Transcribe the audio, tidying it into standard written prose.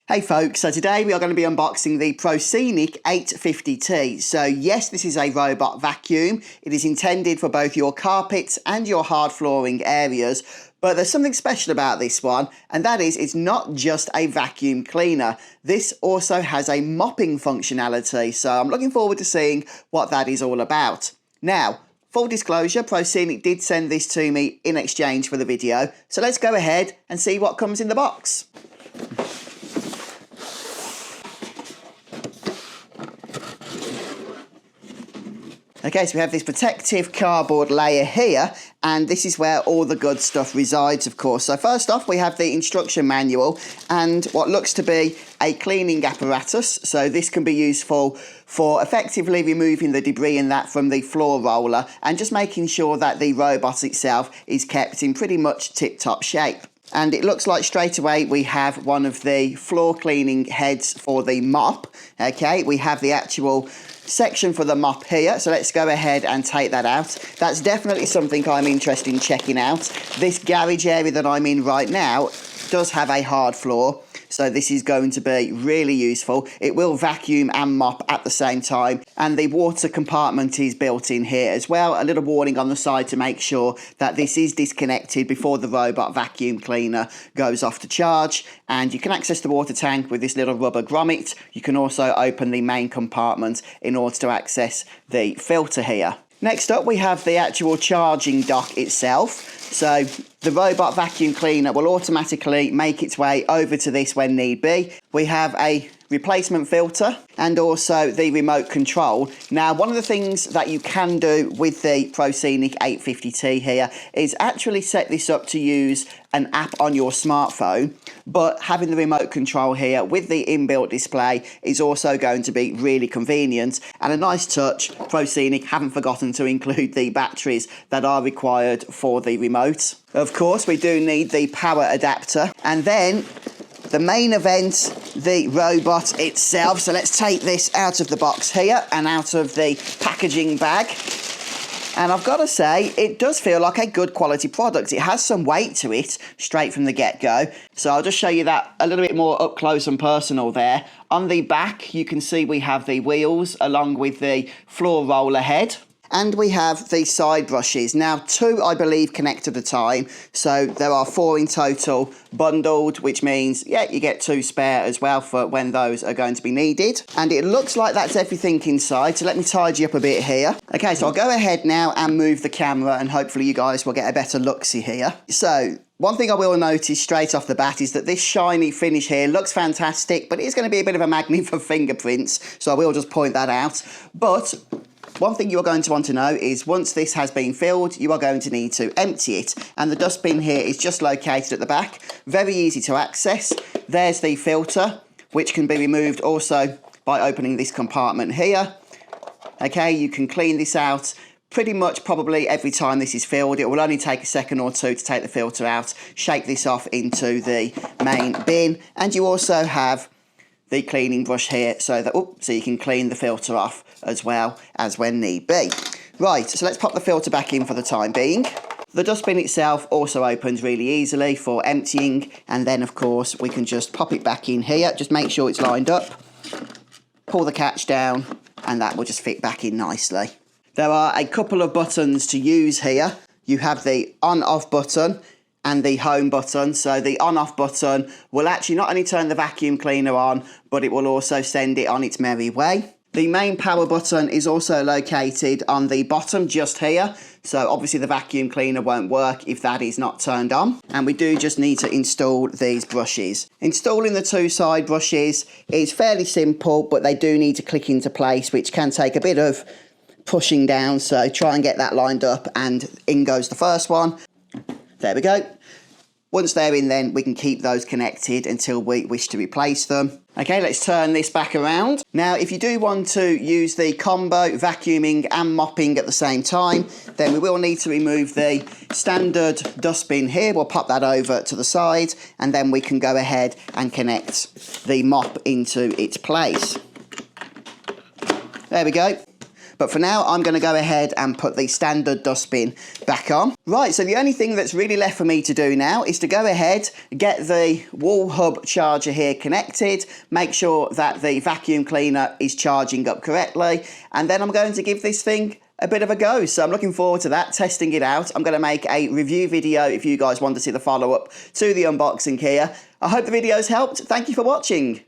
Hey folks, so today we are going to be unboxing the Proscenic 850T. So yes, this is a robot vacuum. It is intended for both your carpets and your hard flooring areas. But there's something special about this one, and that is it's not just a vacuum cleaner. This also has a mopping functionality. So I'm looking forward to seeing what that is all about. Now, full disclosure, Proscenic did send this to me in exchange for the video. So let's go ahead and see what comes in the box. Okay, so we have this protective cardboard layer here, and this is where all the good stuff resides, of course. So first off, we have the instruction manual and what looks to be a cleaning apparatus. So this can be useful for effectively removing the debris and that from the floor roller and just making sure that the robot itself is kept in pretty much tip-top shape. And it looks like straight away we have one of the floor cleaning heads for the mop. Okay, we have the actual section for the mop here, so let's go ahead and take that out. That's definitely something I'm interested in checking out. This garage area that I'm in right now does have a hard floor, so this is going to be really useful. It will vacuum and mop at the same time, and the water compartment is built in here as well. A little warning on the side to make sure that this is disconnected before the robot vacuum cleaner goes off to charge. And you can access the water tank with this little rubber grommet. You can also open the main compartment in order to access the filter here. Next up, we have the actual charging dock itself. So the robot vacuum cleaner will automatically make its way over to this when need be. We have a replacement filter and also the remote control. Now, one of the things that you can do with the Proscenic 850T here is actually set this up to use an app on your smartphone, but having the remote control here with the inbuilt display is also going to be really convenient. And a nice touch, Proscenic haven't forgotten to include the batteries that are required for the remote. Of course, we do need the power adapter, and then the main event, the robot itself. So let's take this out of the box here and out of the packaging bag. And I've got to say, it does feel like a good quality product. It has some weight to it straight from the get-go. So I'll just show you that a little bit more up close and personal there. On the back, you can see we have the wheels along with the floor roller head. And we have the side brushes. Now, 2, I believe, connect at a time. So there are 4 in total bundled, which means, yeah, you get 2 spare as well for when those are going to be needed. And it looks like that's everything inside. So let me tidy up a bit here. Okay, so I'll go ahead now and move the camera, and hopefully you guys will get a better look-see here. So one thing I will notice straight off the bat is that this shiny finish here looks fantastic, but it is going to be a bit of a magnet for fingerprints. So I will just point that out. But one thing you are going to want to know is once this has been filled, you are going to need to empty it. And the dustbin here is just located at the back. Very easy to access. There's the filter, which can be removed also by opening this compartment here. Okay, you can clean this out pretty much probably every time this is filled. It will only take a second or two to take the filter out, shake this off into the main bin. And you also have the cleaning brush here so you can clean the filter off as well as when need be. Right, so let's pop the filter back in for the time being. The dustbin itself also opens really easily for emptying, and then of course we can just pop it back in here. Just make sure it's lined up, pull the catch down, and that will just fit back in nicely. There are a couple of buttons to use here. You have the on-off button and the home button. So the on-off button will actually not only turn the vacuum cleaner on, but it will also send it on its merry way. The main power button is also located on the bottom just here. So obviously the vacuum cleaner won't work if that is not turned on. And we do just need to install these brushes. Installing the 2 side brushes is fairly simple, but they do need to click into place, which can take a bit of pushing down. So try and get that lined up, and in goes the first one. There we go. Once they're in, then we can keep those connected until we wish to replace them. Okay, let's turn this back around. Now, if you do want to use the combo vacuuming and mopping at the same time, then we will need to remove the standard dustbin here. We'll pop that over to the side, and then we can go ahead and connect the mop into its place. There we go. But for now, I'm going to go ahead and put the standard dustbin back on. Right, so the only thing that's really left for me to do now is to go ahead, get the wall hub charger here connected, make sure that the vacuum cleaner is charging up correctly, and then I'm going to give this thing a bit of a go. So I'm looking forward to that, testing it out. I'm going to make a review video if you guys want to see the follow-up to the unboxing here. I hope the video's helped. Thank you for watching.